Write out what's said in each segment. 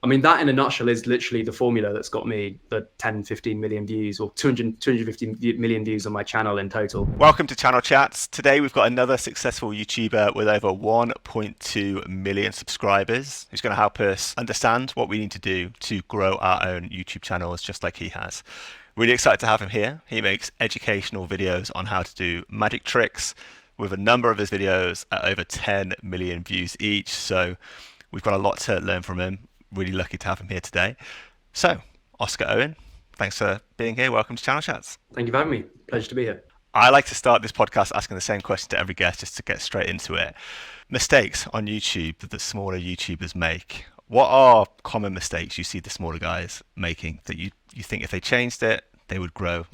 I mean, that in a nutshell is literally the formula that's got me the 10, 15 million views or 250 million views on my channel in total. Welcome to Channel Chats. Today we've got another successful YouTuber with over 1.2 million subscribers who's going to help us understand what we need to do to grow our own YouTube channels just like he has. Really excited to have him here. He makes educational videos on how to do magic tricks with a number of his videos at over 10 million views each. So we've got a lot to learn from him. Really lucky to have him here today. So, Oscar Owen, thanks for being here. Welcome to Channel Chats. Thank you for having me. Pleasure to be here. I like to start this podcast asking the same question to every guest just to get straight into it. Mistakes on YouTube that the smaller YouTubers make. What are common mistakes you see the smaller guys making that you think if they changed it, they would grow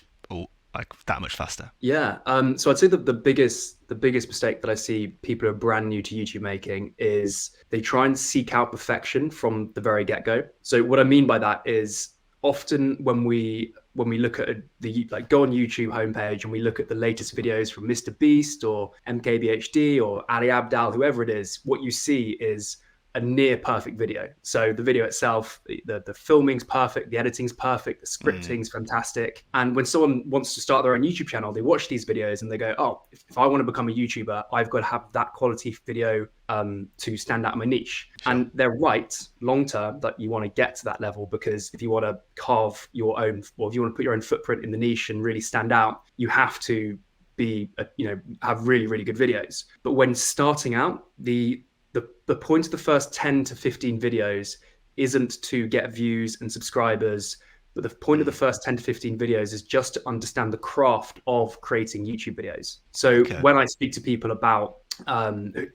like that much faster? Yeah. So I'd say that the biggest mistake that I see people who are brand new to YouTube making is they try and seek out perfection from the very get-go. So what I mean by that is often when we look at go on YouTube homepage and we look at the latest videos from Mr. Beast or MKBHD or Ali Abdaal, whoever it is, what you see is a near perfect video. So the video itself, the filming's perfect, the editing's perfect, the scripting's fantastic. And when someone wants to start their own YouTube channel, they watch these videos and they go, oh, if I want to become a YouTuber, I've got to have that quality video to stand out in my niche. Sure. And they're right long term that you want to get to that level, because if you want to carve your own, or if you want to put your own footprint in the niche and really stand out, you have to have really, really good videos. But when starting out, the point of the first 10 to 15 videos isn't to get views and subscribers, but the point of the first 10 to 15 videos is just to understand the craft of creating YouTube videos. So when I speak to people about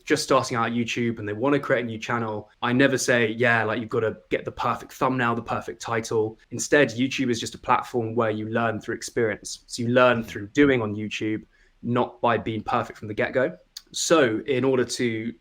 just starting out YouTube and they want to create a new channel, I never say, you've got to get the perfect thumbnail, the perfect title. Instead, YouTube is just a platform where you learn through experience. So you learn through doing on YouTube, not by being perfect from the get-go. So in order to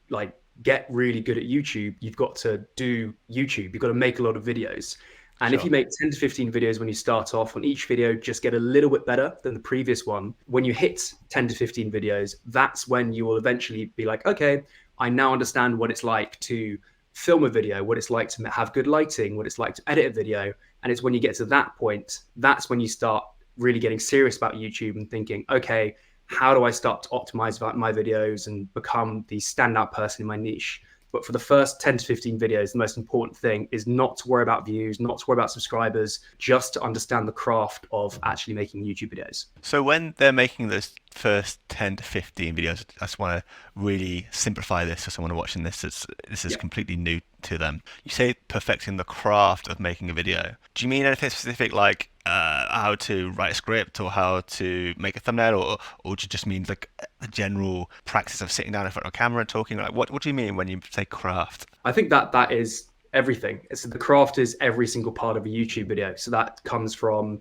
get really good at YouTube, you've got to do YouTube. You've got to make a lot of videos. And if you make 10 to 15 videos when you start off, on each video just get a little bit better than the previous one, when you hit 10 to 15 videos, that's when you will eventually be like, okay, I now understand what it's like to film a video, what it's like to have good lighting, what it's like to edit a video. And it's when you get to that point, that's when you start really getting serious about YouTube and thinking, okay, how do I start to optimize my videos and become the standout person in my niche? But for the first 10 to 15 videos, the most important thing is not to worry about views, not to worry about subscribers, just to understand the craft of actually making YouTube videos. So when they're making those first 10 to 15 videos, I just want to really simplify this for someone watching this. This is completely new to them. You say perfecting the craft of making a video. Do you mean anything specific like how to write a script or how to make a thumbnail, or do you just mean like the general practice of sitting down in front of a camera and talking? Like what do you mean when you say craft? I think that is everything. The craft is every single part of a YouTube video. So that comes from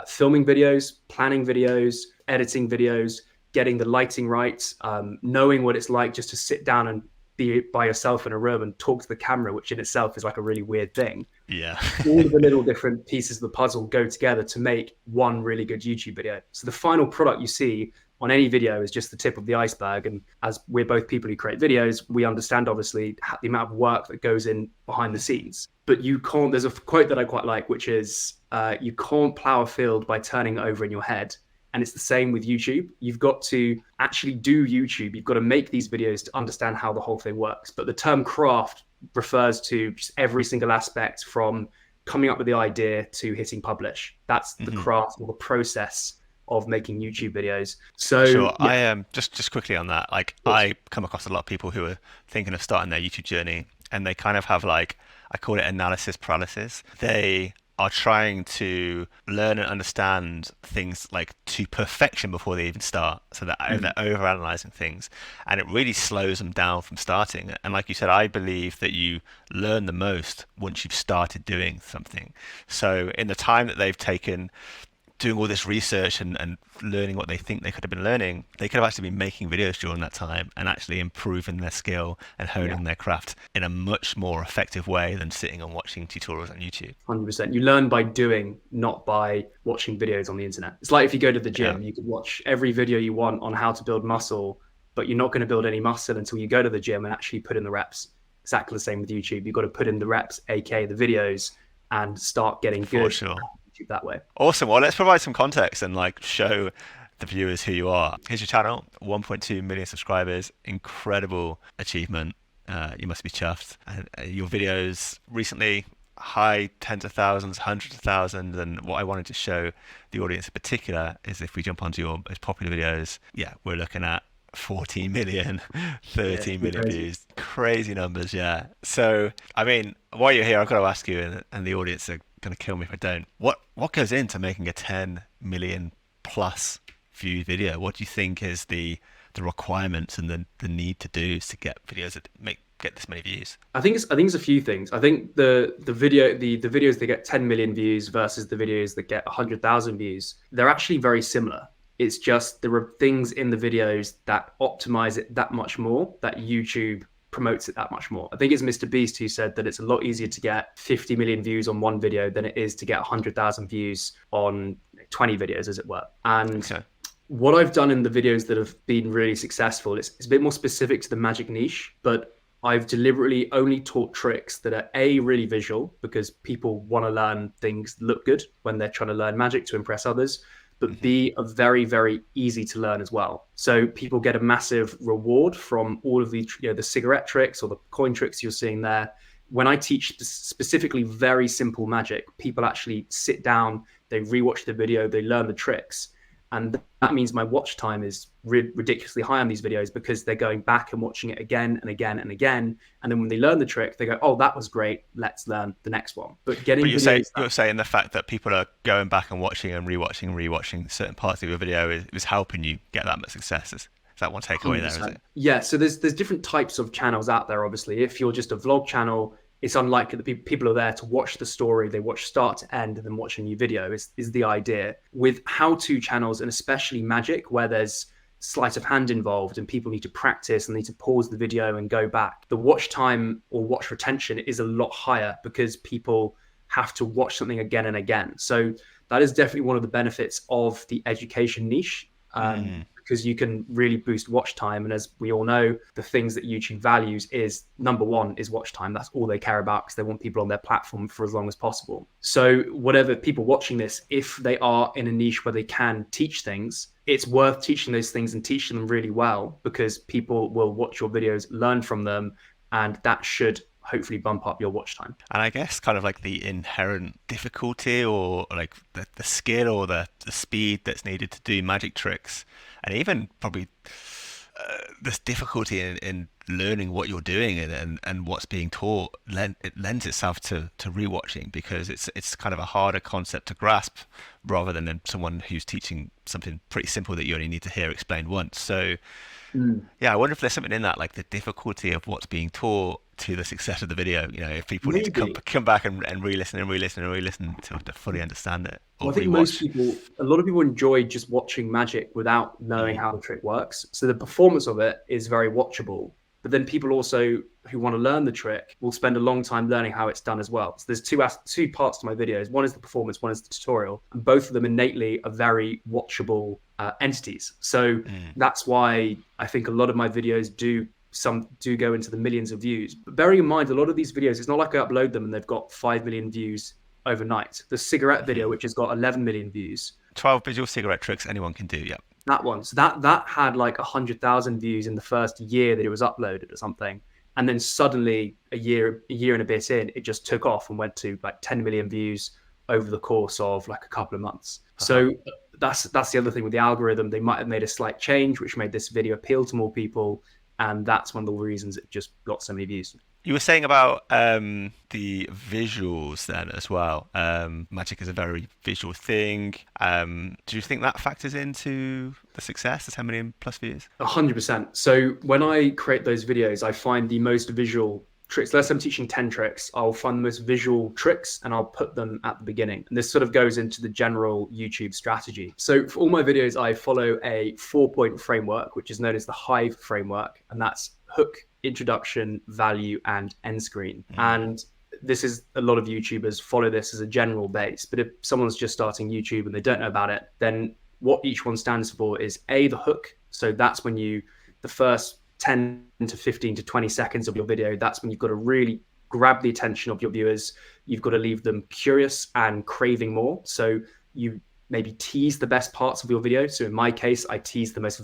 filming videos, planning videos, editing videos, getting the lighting right, knowing what it's like just to sit down and be by yourself in a room and talk to the camera, which in itself is like a really weird thing. Yeah. All of the little different pieces of the puzzle go together to make one really good YouTube video. So the final product you see on any video is just the tip of the iceberg. And as we're both people who create videos, we understand obviously the amount of work that goes in behind the scenes. But you can't, there's a quote that I quite like, which is you can't plow a field by turning it over in your head. And it's the same with YouTube. You've got to actually do YouTube. You've got to make these videos to understand how the whole thing works. But the term craft refers to just every single aspect from coming up with the idea to hitting publish. That's the craft or the process of making YouTube videos. So sure. I am just quickly on that. Like I come across a lot of people who are thinking of starting their YouTube journey and they kind of have like, I call it analysis paralysis. They are trying to learn and understand things like to perfection before they even start. So they're overanalyzing things and it really slows them down from starting. And like you said, I believe that you learn the most once you've started doing something. So in the time that they've taken doing all this research and learning what they think they could have been learning, they could have actually been making videos during that time and actually improving their skill and honing their craft in a much more effective way than sitting and watching tutorials on YouTube. 100%. You learn by doing, not by watching videos on the internet. It's like if you go to the gym, you could watch every video you want on how to build muscle, but you're not going to build any muscle until you go to the gym and actually put in the reps. exactly the same with YouTube. You've got to put in the reps, aka the videos, and start getting For good sure. at YouTube that way. Awesome. Well, let's provide some context and like show the viewers who you are. Here's your channel, 1.2 million subscribers, incredible achievement. You must be chuffed. And your videos recently, high tens of thousands, hundreds of thousands. And what I wanted to show the audience in particular is if we jump onto your most popular videos, yeah, we're looking at 14 million, Yeah, 13 million crazy. views. Crazy numbers, yeah. So, I mean, while you're here, I've got to ask you, and the audience are going to kill me if I don't. What goes into making a 10 million plus view video? What do you think is the requirements and the need to do to get videos that get this many views? I think it's a few things. I think the videos that get 10 million views versus the videos that get 100,000 views, they're actually very similar. It's just there are things in the videos that optimize it that much more, that YouTube promotes it that much more. I think it's Mr. Beast who said that it's a lot easier to get 50 million views on one video than it is to get 100,000 views on 20 videos, as it were. And Okay. what I've done in the videos that have been really successful, it's a bit more specific to the magic niche, but I've deliberately only taught tricks that are A, really visual, because people want to learn things that look good when they're trying to learn magic to impress others, but Hmm. B, are very, very easy to learn as well. So people get a massive reward from all of the cigarette tricks or the coin tricks you're seeing there. When I teach specifically very simple magic, people actually sit down, they rewatch the video, they learn the tricks. And that means my watch time is ridiculously high on these videos because they're going back and watching it again and again and again. And then when they learn the trick, they go, "Oh, that was great. Let's learn the next one." But But getting videos that you're saying the fact that people are going back and watching and rewatching certain parts of your video is helping you get that much success. Is that one takeaway there? Is 100%. it? Yeah, so there's different types of channels out there. Obviously, if you're just a vlog channel, it's unlikely that people are there to watch the story. They watch start to end and then watch a new video. Is the idea with how-to channels, and especially magic, where there's sleight of hand involved and people need to practice and need to pause the video and go back. The watch time or watch retention is a lot higher because people have to watch something again and again. So that is definitely one of the benefits of the education niche. Mm. Because you can really boost watch time. And as we all know, the things that YouTube values is number one is watch time. That's all they care about because they want people on their platform for as long as possible. So whatever people watching this, if they are in a niche where they can teach things, it's worth teaching those things and teaching them really well because people will watch your videos, learn from them, and that should hopefully bump up your watch time. And I guess kind of like the inherent difficulty or like the skill or the speed that's needed to do magic tricks, and even probably this difficulty in learning what you're doing and what's being taught, it lends itself to rewatching because it's kind of a harder concept to grasp rather than in someone who's teaching something pretty simple that you only need to hear explained once. So Mm. yeah, I wonder if there's something in that, like the difficulty of what's being taught to the success of the video. You know, if people need to Maybe. come back and re-listen and re-listen and re-listen to fully understand it or Well, I think most rewatch. people, a lot of people enjoy just watching magic without knowing Mm. how the trick works. So the performance of it is very watchable. But then people also who want to learn the trick will spend a long time learning how it's done as well. So there's two parts to my videos. One is the performance, one is the tutorial, and both of them innately are very watchable entities. So Mm. that's why I think a lot of my videos do go into the millions of views. But bearing in mind, a lot of these videos, it's not like I upload them and they've got 5 million views overnight. The cigarette video, which has got 11 million views, 12 visual cigarette tricks anyone can do. Yeah. that one, so that had like 100,000 views in the first year that it was uploaded or something, and then suddenly a year and a bit in, it just took off and went to like 10 million views over the course of like a couple of months. Uh-huh. So that's the other thing with the algorithm. They might have made a slight change, which made this video appeal to more people, and that's one of the reasons it just got so many views. You were saying about the visuals then as well. Magic is a very visual thing. Do you think that factors into the success, the 10 million plus views? 100%. So when I create those videos, I find the most visual tricks. Let's say I'm teaching 10 tricks. I'll find the most visual tricks and I'll put them at the beginning. And this sort of goes into the general YouTube strategy. So for all my videos, I follow a 4-point framework, which is known as the Hive framework. And that's hook, introduction, value, and end screen. Mm. And this is a lot of YouTubers follow this as a general base. But if someone's just starting YouTube and they don't know about it, then what each one stands for is A, the hook. So that's when the first 10 to 15 to 20 seconds of your video, that's when you've got to really grab the attention of your viewers. You've got to leave them curious and craving more. So you maybe tease the best parts of your video. So in my case, I tease the most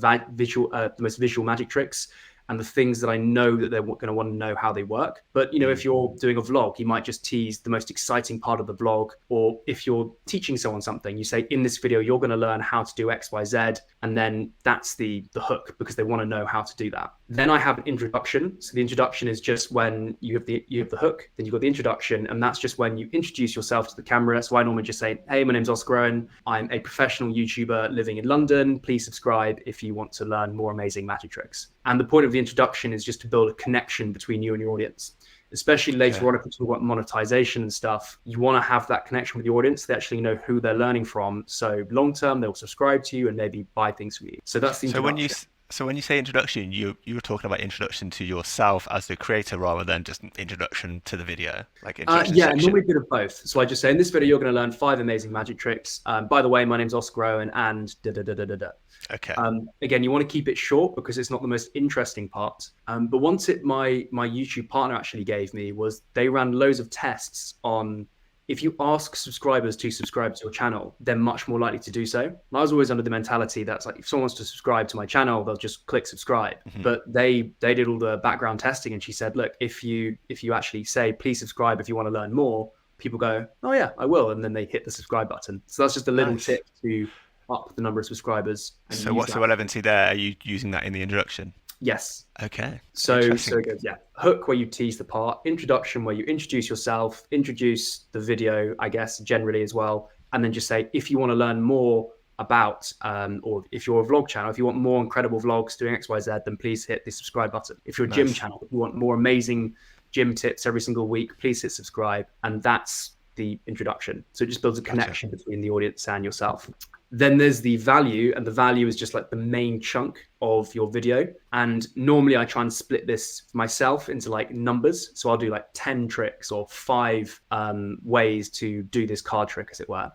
visual magic tricks and the things that I know that they're going to want to know how they work. But, you know, if you're doing a vlog, you might just tease the most exciting part of the vlog. Or if you're teaching someone something, you say, in this video, you're going to learn how to do X, Y, Z. And then that's the hook, because they want to know how to do that. Then I have an introduction. So the introduction is just when you have the hook, then you've got the introduction. And that's just when you introduce yourself to the camera. So I normally just say, hey, my name's Oscar Owen. I'm a professional YouTuber living in London. Please subscribe if you want to learn more amazing magic tricks. And the point of the introduction is just to build a connection between you and your audience. Especially later on, if we talk about monetization and stuff, you want to have that connection with your audience. They actually know who they're learning from. So long term, they'll subscribe to you and maybe buy things from you. So that's the introduction. So when you say introduction, you were talking about introduction to yourself as the creator rather than just an introduction to the video, like introduction yeah, section. normally a bit of both. So I just say, in this video, you're going to learn 5 amazing magic tricks. By the way, my name's Oscar Owen and da da da da da da. Okay. Again, you want to keep it short because it's not the most interesting part. But once my YouTube partner actually gave me was they ran loads of tests on, if you ask subscribers to subscribe to your channel, they're much more likely to do so. And I was always under the mentality that's like, if someone wants to subscribe to my channel, they'll just click subscribe. But they did all the background testing, and she said, look, if you actually say, please subscribe if you want to learn more, people go, oh yeah, I will. And then they hit the subscribe button. So that's just a little tip to up the number of subscribers. So what's the relevancy there? Are you using that in the introduction? Yes. Okay. So good. Yeah. Hook where you tease the part, introduction where you introduce yourself, introduce the video, I guess, generally as well. And then just say, if you want to learn more about, or if you're a vlog channel, if you want more incredible vlogs doing X, Y, Z, then please hit the subscribe button. If you're a gym channel, if you want more amazing gym tips every single week, please hit subscribe. And that's the introduction. So it just builds a connection between the audience and yourself. Then there's the value, and the value is just like the main chunk of your video. And normally I try and split this myself into like numbers. So I'll do like 10 tricks or 5 ways to do this card trick, as it were.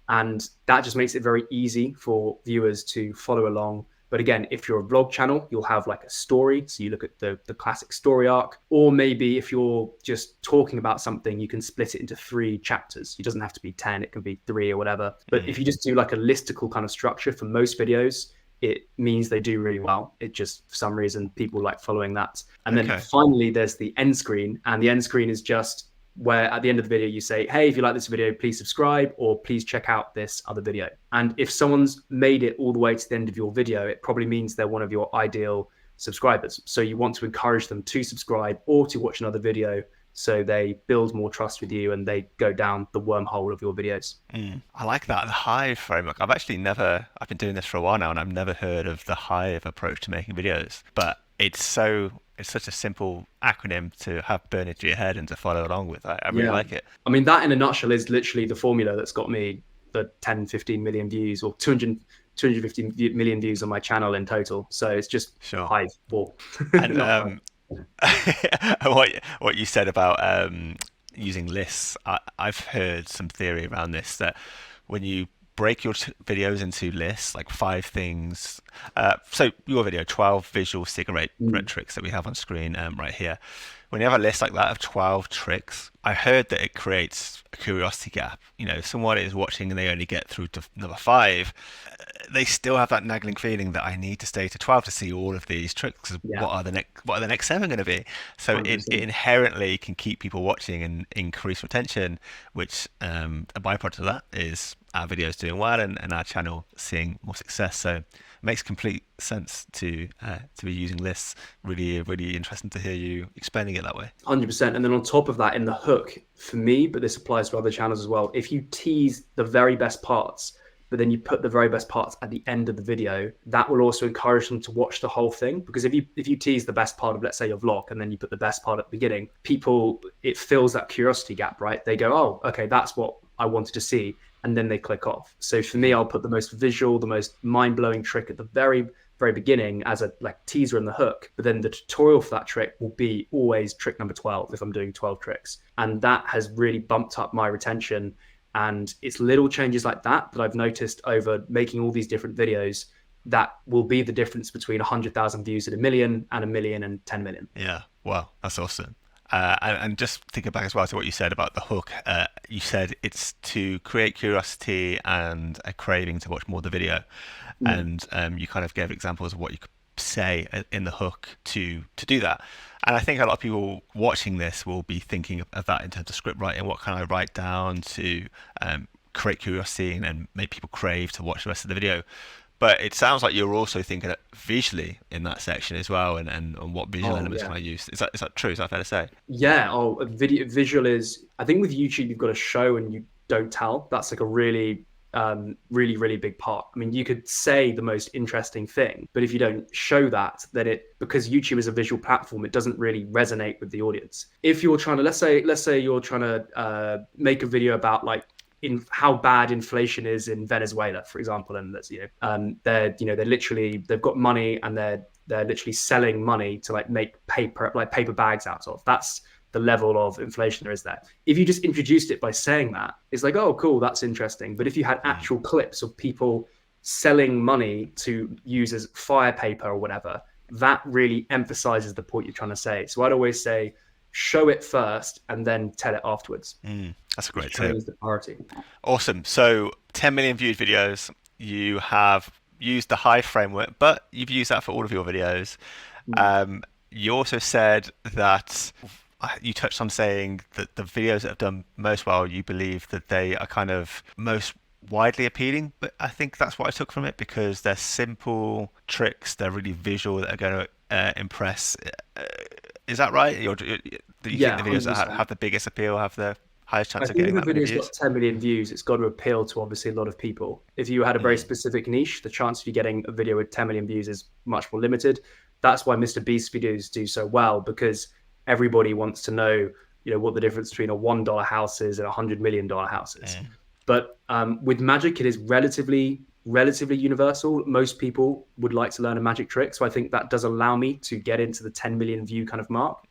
And that just makes it very easy for viewers to follow along. But again, if you're a vlog channel, you'll have like a story. So you look at the classic story arc, or maybe if you're just talking about something, you can split it into 3 chapters. It doesn't have to be 10, it can be 3 or whatever. But if you just do like a listicle kind of structure for most videos, it means they do really well. It just, for some reason, people like following that. And then finally, there's the end screen. And the end screen is just where at the end of the video you say, hey, if you like this video, please subscribe, or please check out this other video. And if someone's made it all the way to the end of your video, it probably means they're one of your ideal subscribers. So you want to encourage them to subscribe or to watch another video, so they build more trust with you and they go down the wormhole of your videos. I like that, the Hive framework. I've been doing this for a while now, and I've never heard of the Hive approach to making videos. But it's such a simple acronym to have burn into your head and to follow along with. I really like it. I mean, that in a nutshell is literally the formula that's got me the 10, 15 million views, or 250 million views on my channel in total. So it's just Hive for. And what you said about using lists, I've heard some theory around this, that when you break your videos into lists, like 5 things. So your video, 12 visual cigarette tricks that we have on screen right here. When you have a list like that of 12 tricks, I heard that it creates a curiosity gap. You know, if someone is watching and they only get through to number 5, they still have that nagging feeling that I need to stay to 12 to see all of these tricks. What are the next 7 going to be? So it inherently can keep people watching and increase retention, which a byproduct of that is our videos doing well and our channel seeing more success. So it makes complete sense to be using lists. Really, really interesting to hear you explaining it that way. 100%. And then on top of that, in the hook, for me, but this applies to other channels as well, if you tease the very best parts, but then you put the very best parts at the end of the video, that will also encourage them to watch the whole thing. Because if you tease the best part of, let's say, your vlog, and then you put the best part at the beginning, it fills that curiosity gap, right? They go, oh, okay, that's what I wanted to see. And then they click off. So for me, I'll put the most visual, the most mind-blowing trick at the very, very beginning as a teaser in the hook. But then the tutorial for that trick will be always trick number 12 if I'm doing 12 tricks. And that has really bumped up my retention. And it's little changes like that I've noticed over making all these different videos. that will be the difference between 100,000 views at a million and 10 million. Yeah, wow, that's awesome. And just thinking back as well to what you said about the hook, you said it's to create curiosity and a craving to watch more of the video, and you kind of gave examples of what you could say in the hook to do that. And I think a lot of people watching this will be thinking of that in terms of script writing. What can I write down to create curiosity and make people crave to watch the rest of the video? But it sounds like you're also thinking visually in that section as well, and what visual elements can I use? Is that true? Is that fair to say? Yeah. Oh, a video visual is. I think with YouTube you've got to show and you don't tell. That's like a really, really big part. I mean, you could say the most interesting thing, but if you don't show that, then because YouTube is a visual platform, it doesn't really resonate with the audience. If you're trying to, let's say you're trying to make a video about like in how bad inflation is in Venezuela, for example, and that's they've got money and they're literally selling money to like make paper bags out of. That's the level of inflation there is there. If you just introduced it by saying that, it's like, oh, cool, that's interesting. But if you had actual clips of people selling money to use as fire paper or whatever, that really emphasizes the point you're trying to say. So I'd always say, show it first and then tell it afterwards. That's a great tip. The priority. Awesome. So 10 million viewed videos. You have used the Hive framework, but you've used that for all of your videos. You also said that you touched on saying that the videos that have done most well, you believe that they are kind of most widely appealing, but I think that's what I took from it, because they're simple tricks, they're really visual, that are going to impress. Is that right? Do you think the videos 100%. That have the biggest appeal have the highest chance of getting that many views? If a video's got 10 million views, it's got to appeal to obviously a lot of people. If you had a very specific niche, the chance of you getting a video with 10 million views is much more limited. That's why Mr. Beast videos do so well, because everybody wants to know, what the difference between a $1 house is and a $100 million house is. But with magic, it is relatively universal. Most people would like to learn a magic trick. So I think that does allow me to get into the 10 million view kind of mark.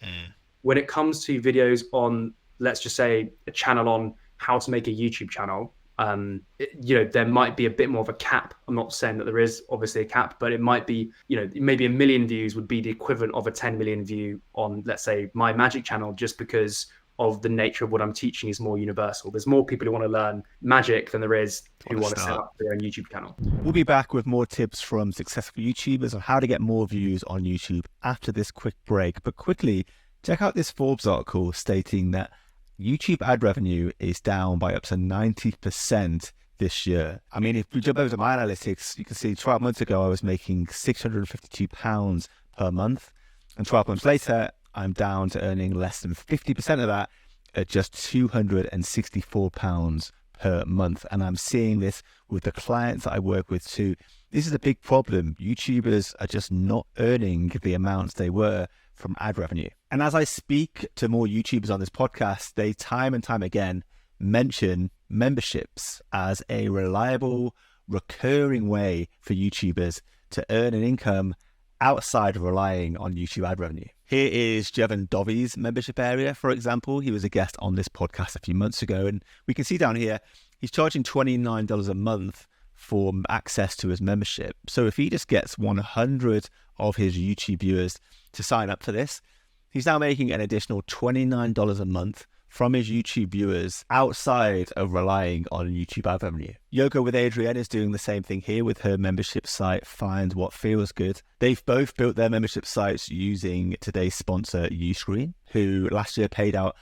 When it comes to videos on, let's just say, a channel on how to make a YouTube channel, there might be a bit more of a cap. I'm not saying that there is obviously a cap, but it might be, maybe 1 million views would be the equivalent of a 10 million view on, let's say, my magic channel, just because of the nature of what I'm teaching is more universal. There's more people who want to learn magic than there is who want to set up their own YouTube channel. We'll be back with more tips from successful YouTubers on how to get more views on YouTube after this quick break. But quickly, check out this Forbes article stating that YouTube ad revenue is down by up to 90% this year. I mean, if we jump over to my analytics, you can see 12 months ago, I was making £652 per month. And 12 months later, I'm down to earning less than 50% of that at just £264 per month. And I'm seeing this with the clients that I work with too. This is a big problem. YouTubers are just not earning the amounts they were from ad revenue. And as I speak to more YouTubers on this podcast, they time and time again mention memberships as a reliable, recurring way for YouTubers to earn an income outside of relying on YouTube ad revenue. Here is Jevon Dovy's membership area, for example. He was a guest on this podcast a few months ago, and we can see down here, he's charging $29 a month for access to his membership. So if he just gets 100 of his YouTube viewers to sign up for this, he's now making an additional $29 a month from his YouTube viewers outside of relying on YouTube ad revenue. Yoga with Adrienne is doing the same thing here with her membership site, Find What Feels Good. They've both built their membership sites using today's sponsor, Uscreen, who last year paid out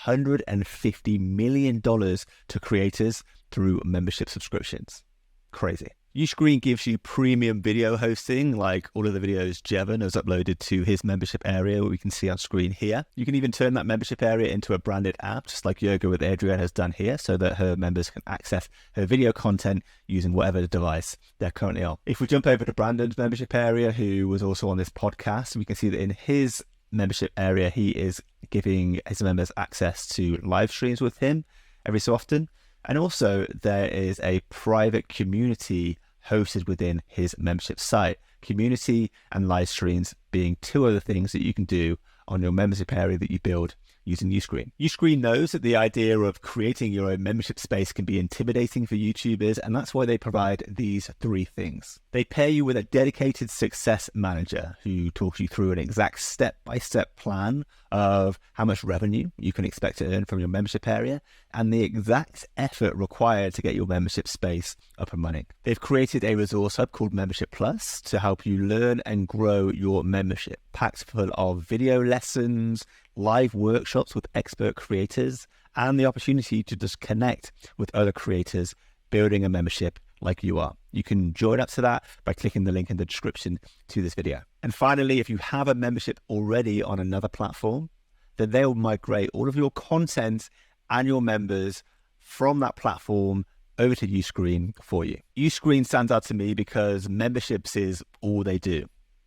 $150 million to creators through membership subscriptions. Crazy. Uscreen gives you premium video hosting, like all of the videos Jevon has uploaded to his membership area, what we can see on screen here. You can even turn that membership area into a branded app, just like Yoga with Adrienne has done here, so that her members can access her video content using whatever device they're currently on. If we jump over to Brandon's membership area, who was also on this podcast, we can see that in his membership area, he is giving his members access to live streams with him every so often. And also there is a private community hosted within his membership site. Community and live streams being two other things that you can do on your membership area that you build using Uscreen. Uscreen knows that the idea of creating your own membership space can be intimidating for YouTubers, and that's why they provide these 3 things. They pair you with a dedicated success manager who talks you through an exact step-by-step plan of how much revenue you can expect to earn from your membership area and the exact effort required to get your membership space up and running. They've created a resource hub called Membership Plus to help you learn and grow your membership, packed full of video lessons, live workshops with expert creators, and the opportunity to just connect with other creators building a membership like you are. You can join up to that by clicking the link in the description to this video. And finally, if you have a membership already on another platform, then they'll migrate all of your content and your members from that platform over to Uscreen for you. Uscreen stands out to me because memberships is all they do.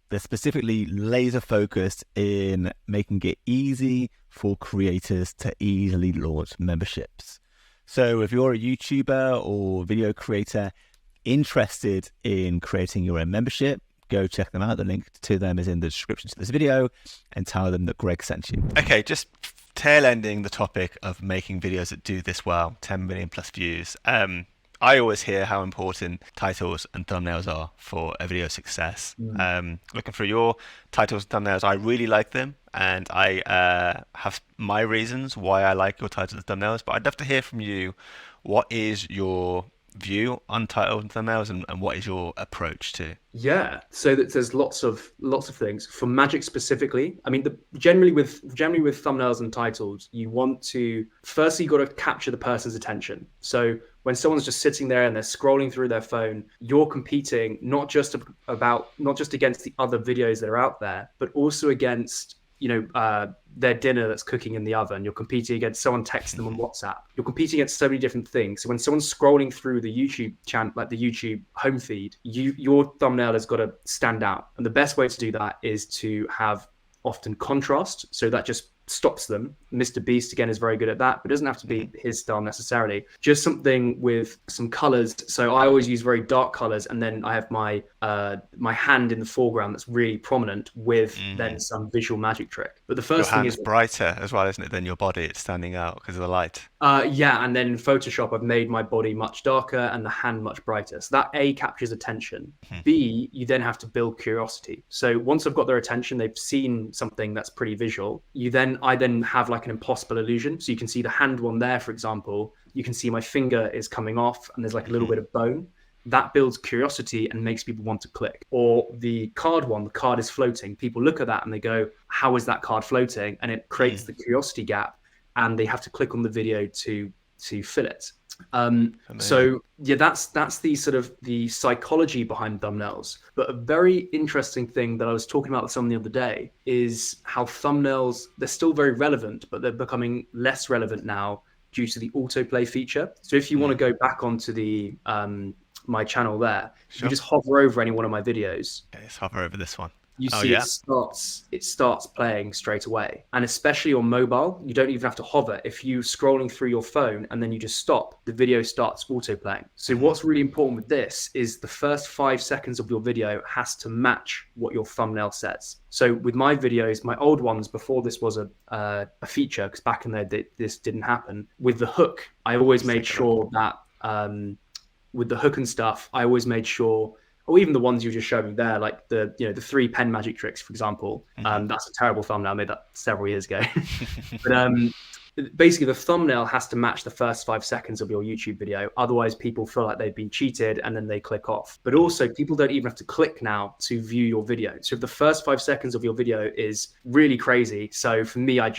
They're specifically laser focused in making it easy for creators to easily launch memberships. So if you're a YouTuber or video creator interested in creating your own membership, go check them out. The link to them is in the description to this video, and tell them that Greg sent you. Okay, just tail ending the topic of making videos that do this well, 10 million plus views. I always hear how important titles and thumbnails are for a video success. Looking through your titles and thumbnails, I really like them, and I have my reasons why I like your titles and thumbnails, but I'd love to hear from you. What is your view on titles and thumbnails, and what is your approach to? Yeah, so that there's lots of things for magic specifically. I mean, generally with thumbnails and titles, you want to firstly you got to capture the person's attention. So when someone's just sitting there and they're scrolling through their phone, you're competing not just against the other videos that are out there, but also against their dinner that's cooking in the oven. You're competing against someone texting them on WhatsApp. You're competing against so many different things. So when someone's scrolling through the YouTube channel, like the YouTube home feed, your thumbnail has got to stand out. And the best way to do that is to have often contrast. So that just stops them. Mr. Beast again is very good at that, but it doesn't have to be his style necessarily. Just something with some colors. So I always use very dark colors, and then I have my hand in the foreground that's really prominent with then some visual magic trick. But the first thing is brighter as well, isn't it, than your body? It's standing out because of the light. Yeah, and then in Photoshop, I've made my body much darker and the hand much brighter. So that A, captures attention. B, you then have to build curiosity. So once I've got their attention, they've seen something that's pretty visual. I then have like an impossible illusion. So you can see the hand one there, for example. You can see my finger is coming off and there's like a little bit of bone. That builds curiosity and makes people want to click. Or the card one, the card is floating. People look at that and they go, how is that card floating? And it creates the curiosity gap, and they have to click on the video to fill it. So yeah, that's the sort of the psychology behind thumbnails. But a very interesting thing that I was talking about with someone the other day is how thumbnails, they're still very relevant, but they're becoming less relevant now due to the autoplay feature. So if you want to go back onto the my channel there, you just hover over any one of my videos. Okay, let's hover over this one. You see it starts playing straight away. And especially on mobile, you don't even have to hover. If you're scrolling through your phone and then you just stop, the video starts auto-playing. So what's really important with this is the first 5 seconds of your video has to match what your thumbnail says. So with my videos, my old ones, before this was a feature, because back in there this didn't happen, with the hook, I always made sure that with the hook and stuff, I always made sure, or even the ones you just showed me there, like the 3 pen magic tricks, for example. That's a terrible thumbnail. I made that several years ago. But basically, the thumbnail has to match the first 5 seconds of your YouTube video. Otherwise, people feel like they've been cheated and then they click off. But also, people don't even have to click now to view your video. So if the first 5 seconds of your video is really crazy, so for me, I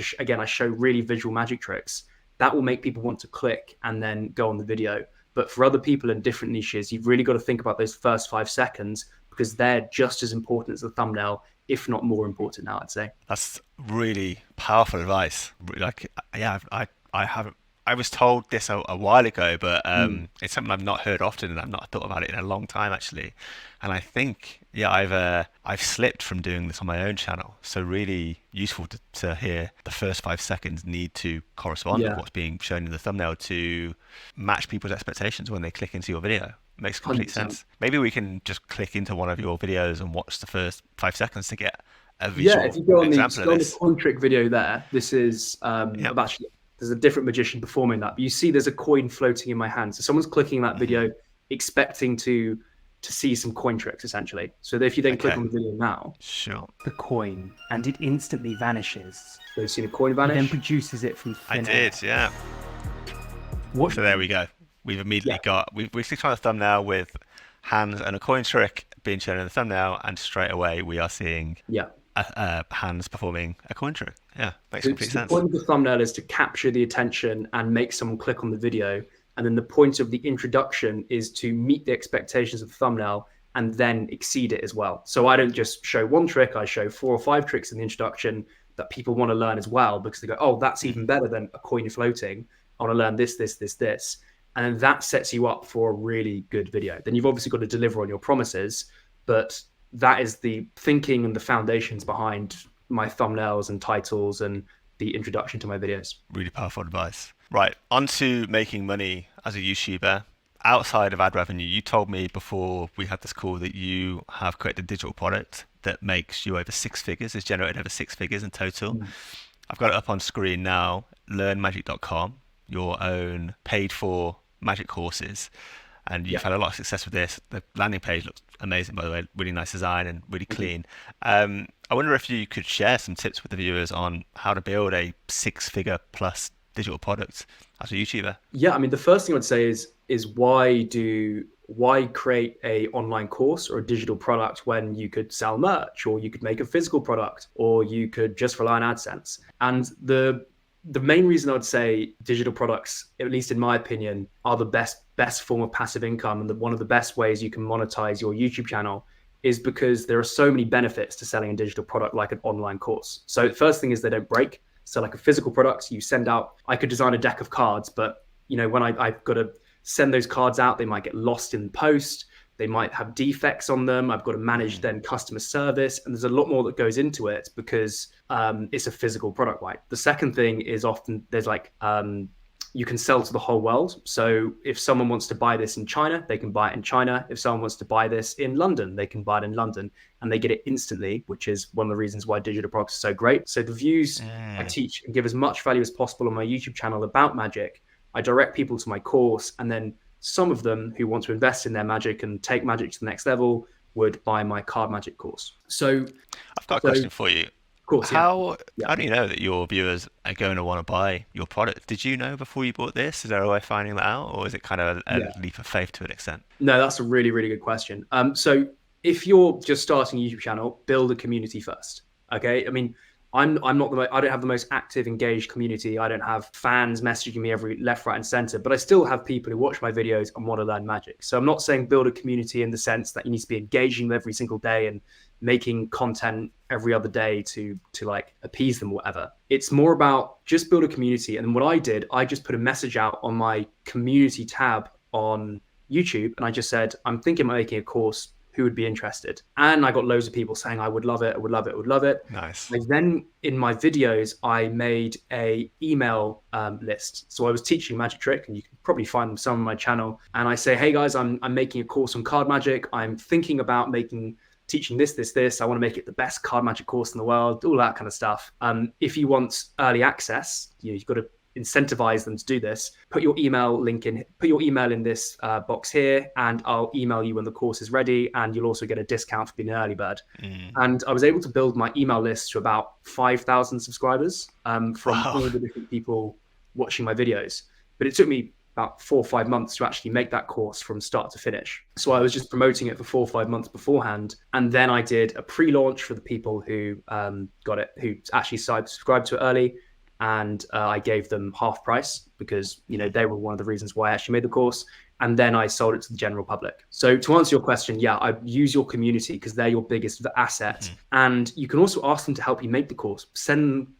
show really visual magic tricks, that will make people want to click and then go on the video. But for other people in different niches, you've really got to think about those first 5 seconds, because they're just as important as the thumbnail, if not more important now, I'd say. That's really powerful advice. Like, yeah, I was told this a while ago, but it's something I've not heard often, and I've not thought about it in a long time, actually. And I think, I've slipped from doing this on my own channel. So really useful to hear the first 5 seconds need to correspond with what's being shown in the thumbnail to match people's expectations when they click into your video. Makes complete 100%. Sense. Maybe we can just click into one of your videos and watch the first 5 seconds to get a Yeah, if visual you go on example of the this. coin trick video there, this is Yeah. actually there's a different magician performing that. But you see there's a coin floating in my hand. So someone's clicking that video expecting to see some coin tricks essentially. So if you then click Okay. on the video now, Sure. The coin, and it instantly vanishes. so you've seen a coin He then vanish. produces it from I thin air. did, yeah. What So there we go. We've immediately Yeah. we've clicked on the thumbnail with hands and a coin trick being shown in the thumbnail, and straight away we are seeing Yeah. hands performing a coin trick. Yeah, makes So complete the sense. point of the thumbnail is to capture the attention and make someone click on the video. And then the point of the introduction is to meet the expectations of the thumbnail and then exceed it as well. So I don't just show one trick, I show 4 or 5 tricks in the introduction that people want to learn as well, because they go, oh, that's even better than a coin floating. I want to learn this, this, this, this. And then that sets you up for a really good video. Then you've obviously got to deliver on your promises, but that is the thinking and the foundations behind my thumbnails and titles and the introduction to my videos. Really powerful advice. Right, on to making money as a YouTuber. Outside of ad revenue, you told me before we had this call that you have created a digital product that makes you over 6 figures, has generated over 6 figures in total. I've got it up on screen now, learnmagic.com, your own paid for magic courses. And you've had a lot of success with this. The landing page looks amazing, by the way, really nice design and really clean. I wonder if you could share some tips with the viewers on how to build a 6-figure plus digital product as a YouTuber. Yeah, I mean, the first thing I'd say is why create a online course or a digital product when you could sell merch, or you could make a physical product, or you could just rely on AdSense? And the main reason I would say digital products, at least in my opinion, are the best form of passive income, and one of the best ways you can monetize your YouTube channel, is because there are so many benefits to selling a digital product like an online course. So the first thing is they don't break. So like a physical product, you send out, I could design a deck of cards, but when I've got to send those cards out, they might get lost in post. They might have defects on them. I've got to manage then customer service. And there's a lot more that goes into it because it's a physical product, right? The second thing is often there's you can sell to the whole world. So if someone wants to buy this in China, they can buy it in China. If someone wants to buy this in London, they can buy it in London, and they get it instantly, which is one of the reasons why digital products are so great. So the views I teach and give as much value as possible on my YouTube channel about magic. I direct people to my course, and then some of them who want to invest in their magic and take magic to the next level would buy my card magic course. So I've got a question for you. Of course, how do you know that your viewers are going to want to buy your product? Did you know before you bought this? Is there a way of finding that out, or is it kind of a leap of faith to an extent? No, that's a really, really good question. So if you're just starting a YouTube channel, build a community first. Okay, I mean, I don't have the most active, engaged community. I don't have fans messaging me every left, right, and center, but I still have people who watch my videos and want to learn magic. So I'm not saying build a community in the sense that you need to be engaging them every single day and making content every other day to like appease them or whatever. It's more about just build a community. And what I did, I just put a message out on my community tab on YouTube, and I just said, I'm thinking about making a course. Who would be interested? And I got loads of people saying, I would love it, I would love it, I would love it. Nice. Then in my videos, I made a email list. So I was teaching magic trick, and you can probably find them some on my channel. And I say, hey guys, I'm making a course on card magic. I'm thinking about teaching this. I want to make it the best card magic course in the world, all that kind of stuff. If you want early access, you've got to incentivize them to do this. Put your email in this box here, and I'll email you when the course is ready, and you'll also get a discount for being an early bird. And I was able to build my email list to about 5,000 subscribers from all the different people watching my videos. But it took me about 4 or 5 months to actually make that course from start to finish. So I was just promoting it for 4 or 5 months beforehand. And then I did a pre-launch for the people who got it, who actually subscribed to it early. And I gave them half price because, they were one of the reasons why I actually made the course. And then I sold it to the general public. So to answer your question, I use your community because they're your biggest asset. And you can also ask them to help you make the course.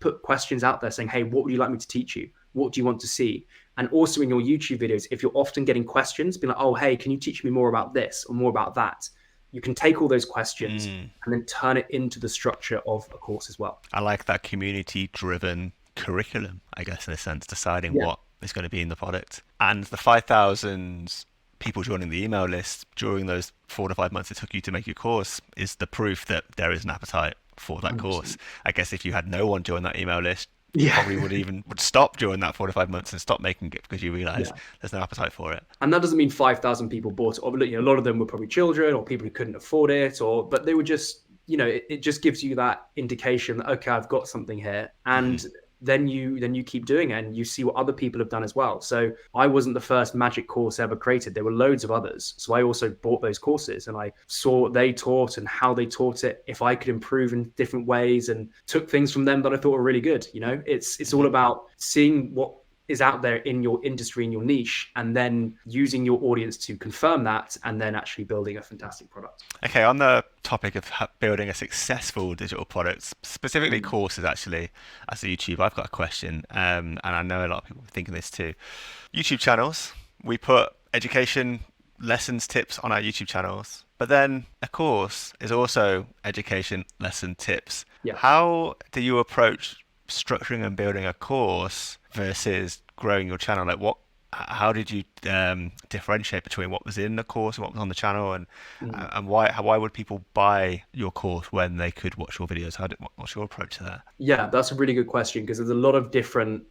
Put questions out there saying, hey, what would you like me to teach you? What do you want to see? And also in your YouTube videos, if you're often getting questions, be like, oh, hey, can you teach me more about this or more about that? You can take all those questions and then turn it into the structure of a course as well. I like that community-driven curriculum, I guess, in a sense, deciding what is going to be in the product. And the 5,000 people joining the email list during those 4 to 5 months it took you to make your course is the proof that there is an appetite for that 100%. course. I guess if you had no one join that email list, you Yeah. probably would stop during that 4 to 5 months and stop making it because you realize Yeah. there's no appetite for it. And that doesn't mean 5,000 people bought it. Or, a lot of them were probably children or people who couldn't afford it, but they were just, it just gives you that indication that, okay, I've got something here. And then you keep doing it and you see what other people have done as well. So I wasn't the first magic course ever created. There were loads of others. So I also bought those courses and I saw what they taught and how they taught it, if I could improve in different ways, and took things from them that I thought were really good. It's all about seeing what is out there in your industry, in your niche, and then using your audience to confirm that, and then actually building a fantastic product. Okay, on the topic of building a successful digital product, specifically courses, actually, as a YouTube, I've got a question, and I know a lot of people are thinking this too. YouTube channels, we put education, lessons, tips on our YouTube channels, but then a course is also education, lesson, tips. Yeah. How do you approach structuring and building a course versus growing your channel? How did you differentiate between what was in the course and what was on the channel, and why would people buy your course when they could watch your videos? What's your approach to that? Yeah, that's a really good question, because there's a lot of different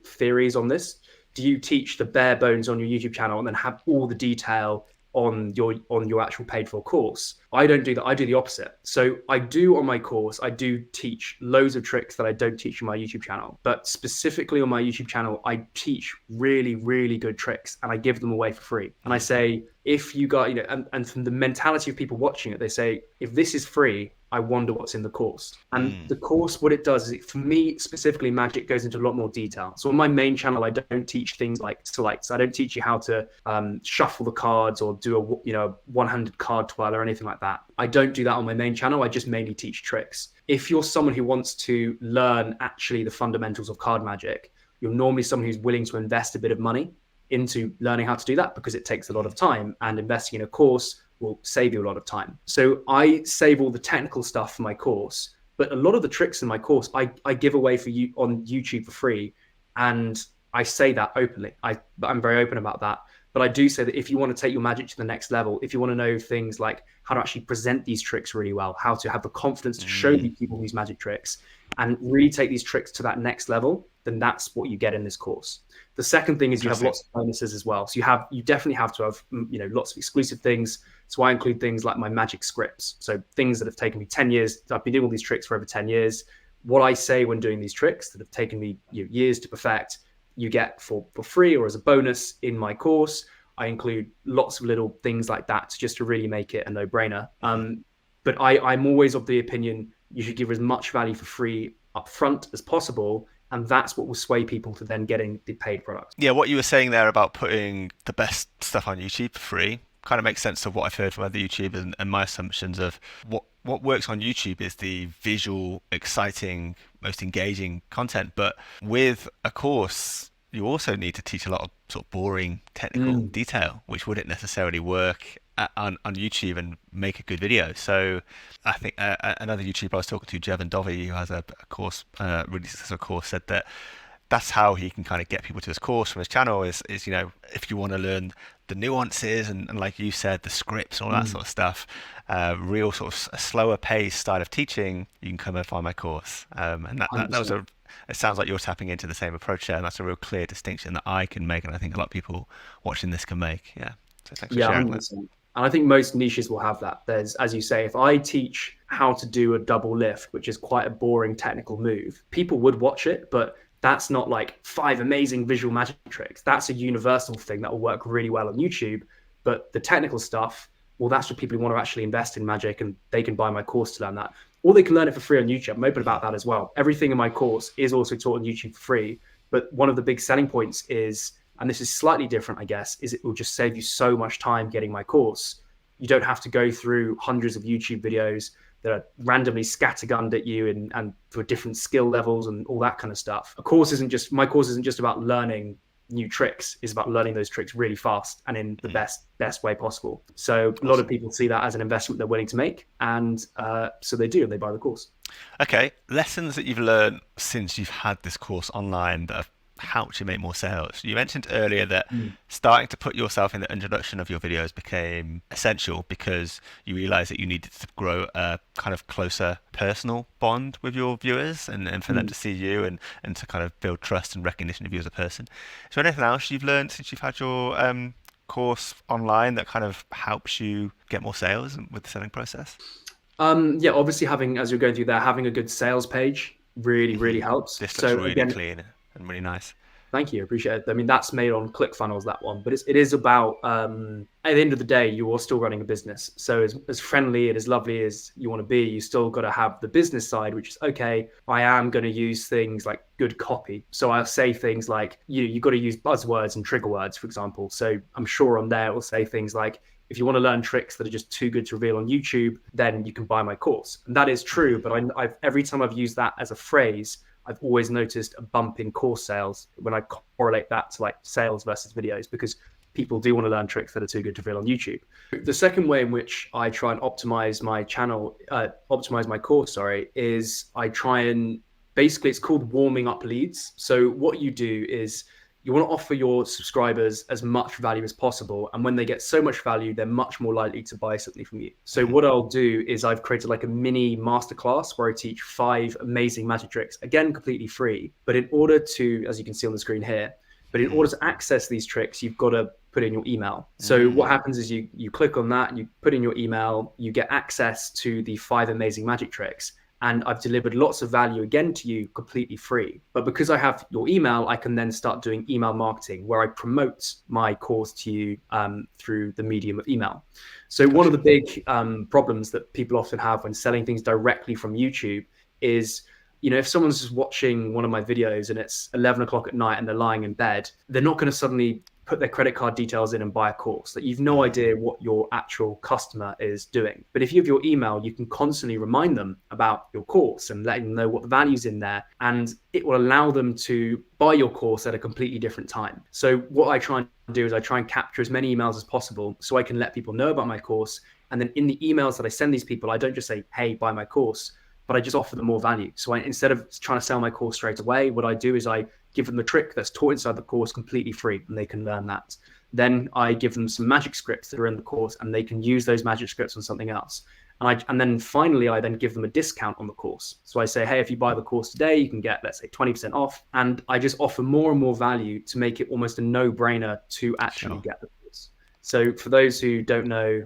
theories on this. Do you teach the bare bones on your YouTube channel and then have all the detail on your actual paid for course? I don't do that. I do the opposite. So I do on my course, I do teach loads of tricks that I don't teach on my YouTube channel. But specifically on my YouTube channel, I teach really, really good tricks and I give them away for free. And I say, if you got, and from the mentality of people watching it, they say, if this is free, I wonder what's in the course. And the course, what it does is, for me specifically, magic goes into a lot more detail. So on my main channel, I don't teach things like selects. I don't teach you how to shuffle the cards or do a 100 card twirl or anything like that. I don't do that on my main channel. I just mainly teach tricks. If you're someone who wants to learn actually the fundamentals of card magic, you're normally someone who's willing to invest a bit of money into learning how to do that, because it takes a lot of time, and investing in a course will save you a lot of time. So I save all the technical stuff for my course, but a lot of the tricks in my course I give away for you on YouTube for free, and I say that openly. I'm very open about that. But I do say that if you want to take your magic to the next level, if you want to know things like how to actually present these tricks really well, how to have the confidence to show these people these magic tricks and really take these tricks to that next level, then that's what you get in this course. The second thing is you have lots of bonuses as well. So you definitely have to have, lots of exclusive things. So I include things like my magic scripts. So things that have taken me 10 years. I've been doing all these tricks for over 10 years. What I say when doing these tricks that have taken me years to perfect, you get for free or as a bonus in my course. I include lots of little things like that just to really make it a no-brainer. But I'm always of the opinion you should give as much value for free up front as possible. And that's what will sway people to then getting the paid product. Yeah, what you were saying there about putting the best stuff on YouTube for free kind of makes sense of what I've heard from other YouTubers and my assumptions of what works on YouTube is the visual, exciting, most engaging content. But with a course, you also need to teach a lot of sort of boring technical detail, which wouldn't necessarily work on YouTube and make a good video. So I think another YouTuber I was talking to, Jevon Dovey, who has a course, really successful course, said that that's how he can kind of get people to his course from his channel is if you want to learn the nuances and like you said, the scripts and all that sort of stuff, real sort of a slower paced style of teaching, you can come and find my course. And that was it sounds like you're tapping into the same approach there, and that's a real clear distinction that I can make, and I think a lot of people watching this can make. Yeah. So thanks for sharing that. And I think most niches will have that. There's, as you say, if I teach how to do a double lift, which is quite a boring technical move, people would watch it, but that's not like 5 amazing visual magic tricks. That's a universal thing that will work really well on YouTube. But the technical stuff, well, that's what people who want to actually invest in magic, and they can buy my course to learn that. Or they can learn it for free on YouTube. I'm open about that as well. Everything in my course is also taught on YouTube for free. But one of the big selling points is, and this is slightly different, I guess, is it will just save you so much time getting my course. You don't have to go through hundreds of YouTube videos that are randomly scattergunned at you and for different skill levels and all that kind of stuff. My course isn't just about learning new tricks. It's about learning those tricks really fast and in the best way possible. So a lot of people see that as an investment they're willing to make, and so they do, and they buy the course. Okay, lessons that you've learned since you've had this course online that have helped you make more sales? You mentioned earlier that Mm. starting to put yourself in the introduction of your videos became essential because you realized that you needed to grow a kind of closer personal bond with your viewers and for them Mm. to see you and to kind of build trust and recognition of you as a person. Is there anything else you've learned since you've had your course online that kind of helps you get more sales with the selling process? Yeah, obviously having, as you're going through there, having a good sales page really, really helps. This looks So really again, clean and really nice. thank you, appreciate it. I mean, that's made on ClickFunnels, that one, but it is about at the end of the day, you are still running a business. So as friendly and as lovely as you want to be, you still got to have the business side, which is okay. I am going to use things like good copy. So I'll say things like you got to use buzzwords and trigger words, for example. So I'm sure on there it will say things like, if you want to learn tricks that are just too good to reveal on YouTube, then you can buy my course. And that is true. But I've every time I've used that as a phrase, I've always noticed a bump in course sales when I correlate that to like sales versus videos, because people do want to learn tricks that are too good to reveal on YouTube. The second way in which I try and optimize my channel, optimize my course, sorry, is I try and basically, it's called warming up leads. So what you do is you want to offer your subscribers as much value as possible. And when they get so much value, they're much more likely to buy something from you. So what I'll do is I've created like a mini masterclass where I teach 5 amazing magic tricks, again, completely free. But in order to, as you can see on the screen here, but in order to access these tricks, you've got to put in your email. So what happens is you click on that, you put in your email, you get access to the 5 amazing magic tricks. And I've delivered lots of value again to you completely free. But because I have your email, I can then start doing email marketing where I promote my course to you through the medium of email. So one of the big problems that people often have when selling things directly from YouTube is, if someone's just watching one of my videos and it's 11 o'clock at night and they're lying in bed, they're not going to suddenly put their credit card details in and buy a course. That you've no idea what your actual customer is doing. But if you have your email, you can constantly remind them about your course and letting them know what the value's in there. And it will allow them to buy your course at a completely different time. So what I try and do is I try and capture as many emails as possible so I can let people know about my course. And then in the emails that I send these people, I don't just say, hey, buy my course, but I just offer them more value. So instead of trying to sell my course straight away, what I do is I give them the trick that's taught inside the course completely free, and they can learn that. Then I give them some magic scripts that are in the course, and they can use those magic scripts on something else. And then finally, I then give them a discount on the course. So I say, hey, if you buy the course today, you can get, let's say, 20% off. And I just offer more and more value to make it almost a no-brainer to actually get the course. So for those who don't know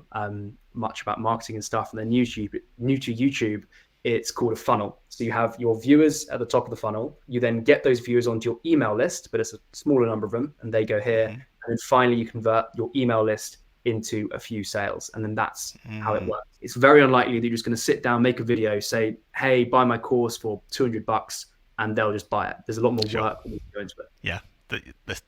much about marketing and stuff, and they're new to YouTube, it's called a funnel. So you have your viewers at the top of the funnel. You then get those viewers onto your email list, but it's a smaller number of them, and they go here. And then finally, you convert your email list into a few sales. And then that's how it works. It's very unlikely that you're just going to sit down, make a video, say, hey, buy my course for $200, and they'll just buy it. There's a lot more work that needs to go into it. Yeah.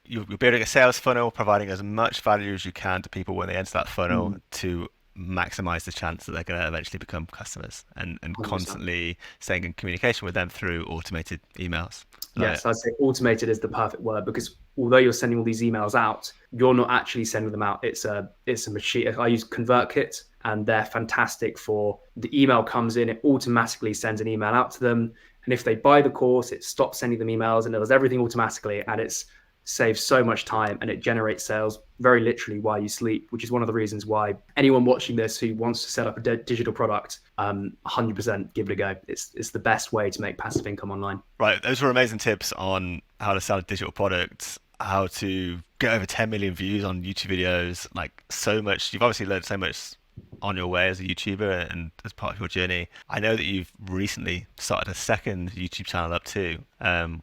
You're building a sales funnel, providing as much value as you can to people when they enter that funnel to maximize the chance that they're going to eventually become customers, and constantly staying in communication with them through automated emails. Yes, I'd say automated is the perfect word, because although you're sending all these emails out, you're not actually sending them out. It's a machine. I use ConvertKit, and they're fantastic for the email comes in, it automatically sends an email out to them. And if they buy the course, it stops sending them emails and it does everything automatically. And it's saves so much time, and it generates sales very literally while you sleep, which is one of the reasons why anyone watching this who wants to set up a digital product, 100% give it a go. It's the best way to make passive income online. Right. Those were amazing tips on how to sell a digital product, how to get over 10 million views on YouTube videos, like so much. You've obviously learned so much on your way as a YouTuber and as part of your journey. I know that you've recently started a second YouTube channel up too,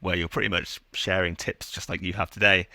where you're pretty much sharing tips just like you have today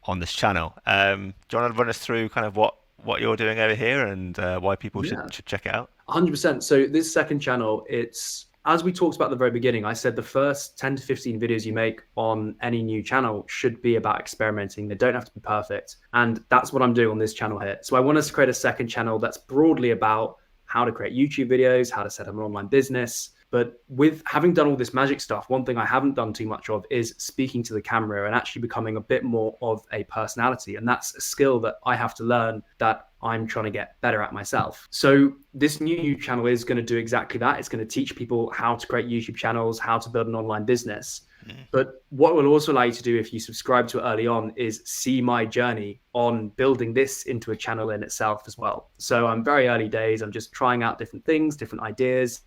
on this channel. Do you want to run us through kind of what you're doing over here and why people should check it out? 100%. So this second channel, it's, as we talked about at the very beginning, I said the first 10 to 15 videos you make on any new channel should be about experimenting. They don't have to be perfect. And that's what I'm doing on this channel here. So I want us to create a second channel that's broadly about how to create YouTube videos, how to set up an online business, But with having done all this magic stuff, one thing I haven't done too much of is speaking to the camera and actually becoming a bit more of a personality. And that's a skill that I have to learn, that I'm trying to get better at myself. So this new YouTube channel is going to do exactly that. It's going to teach people how to create YouTube channels, how to build an online business. But what it will also allow you to do if you subscribe to it early on is see my journey on building this into a channel in itself as well. So I'm very early days. I'm just trying out different things, different ideas,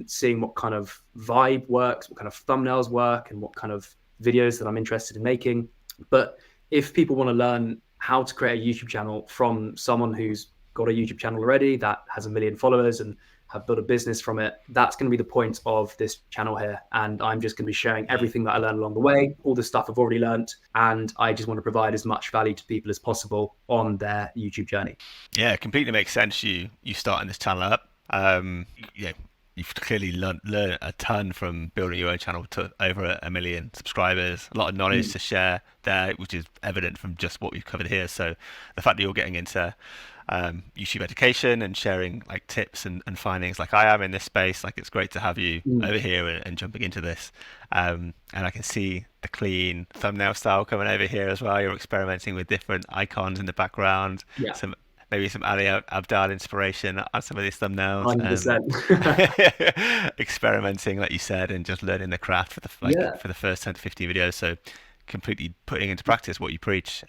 seeing what kind of vibe works, what kind of thumbnails work, and what kind of videos that I'm interested in making. But if people want to learn how to create a YouTube channel from someone who's got a YouTube channel already that has 1 million followers and have built a business from it, that's going to be the point of this channel here. And I'm just going to be sharing everything that I learned along the way, all the stuff I've already learned. And I just want to provide as much value to people as possible on their YouTube journey. Yeah, it completely makes sense you starting this channel up. Yeah, you've clearly learned a ton from building your own channel to over 1 million subscribers. A lot of knowledge to share there, which is evident from just what we've covered here. So the fact that you're getting into YouTube education and sharing like tips and findings like I am in this space, like it's great to have you over here and jumping into this. And I can see the clean thumbnail style coming over here as well. You're experimenting with different icons in the background, maybe some Ali Abdal inspiration on some of these thumbnails. 100%. Experimenting, like you said, and just learning the craft for the first 10 to 15 videos. So completely putting into practice what you preach.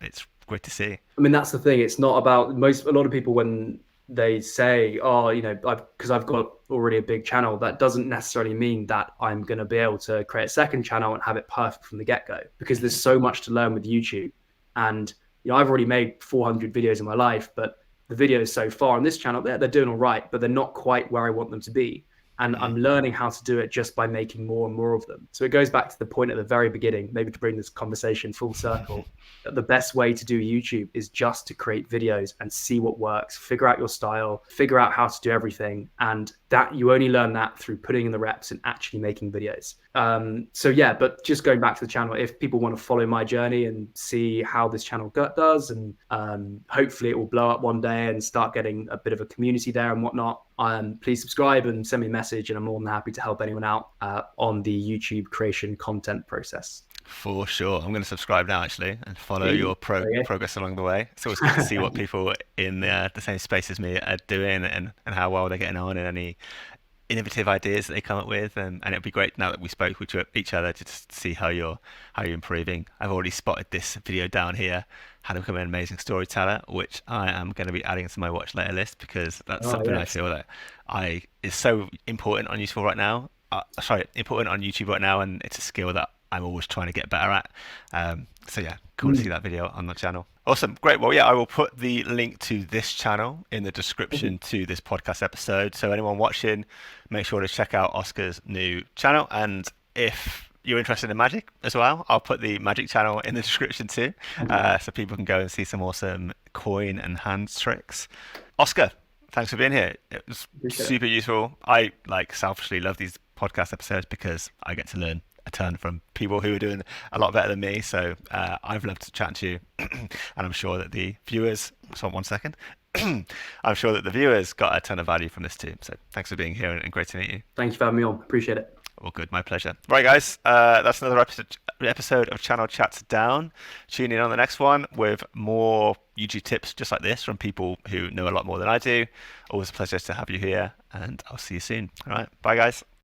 It's great to see. I mean, that's the thing. It's not about a lot of people when they say, oh, you know, because I've got already a big channel, that doesn't necessarily mean that I'm going to be able to create a second channel and have it perfect from the get-go, because there's so much to learn with YouTube. And, you know, I've already made 400 videos in my life, but the videos so far on this channel, they're doing all right, but they're not quite where I want them to be. And I'm learning how to do it just by making more and more of them. So it goes back to the point at the very beginning, maybe to bring this conversation full circle, that the best way to do YouTube is just to create videos and see what works, figure out your style, figure out how to do everything. And that you only learn that through putting in the reps and actually making videos. So yeah, but just going back to the channel, if people want to follow my journey and see how this channel does, and hopefully it will blow up one day and start getting a bit of a community there and whatnot, please subscribe and send me a message, and I'm more than happy to help anyone out on the YouTube creation content process. For sure. I'm going to subscribe now, actually, and follow your progress along the way. It's always good to see what people in the same space as me are doing and how well they're getting on, and any innovative ideas that they come up with. And it'd be great now that we spoke with each other to just see how you're improving. I've already spotted this video down here, how to become an amazing storyteller, which I am going to be adding to my watch later list, because that's something I feel that is so important on YouTube right now. Important on YouTube right now, and it's a skill that I'm always trying to get better at. So yeah, cool to see that video on the channel. Awesome, great. Well, yeah, I will put the link to this channel in the description to this podcast episode. So anyone watching, make sure to check out Oscar's new channel. And if you're interested in magic as well, I'll put the magic channel in the description too, so people can go and see some awesome coin and hand tricks. Oscar, thanks for being here. It was super useful. I selfishly love these podcast episodes because I get to learn a ton from people who are doing a lot better than me. So I've loved to chat to you, and I'm sure that the viewers. So 1 second. I'm sure that the viewers got a ton of value from this too. So thanks for being here, and great to meet you. Thank you for having me on. Appreciate it. All good, my pleasure. Right, guys, that's another episode of Channel Chats Down. Tune in on the next one with more YouTube tips just like this from people who know a lot more than I do. Always a pleasure to have you here, and I'll see you soon. All right, bye, guys.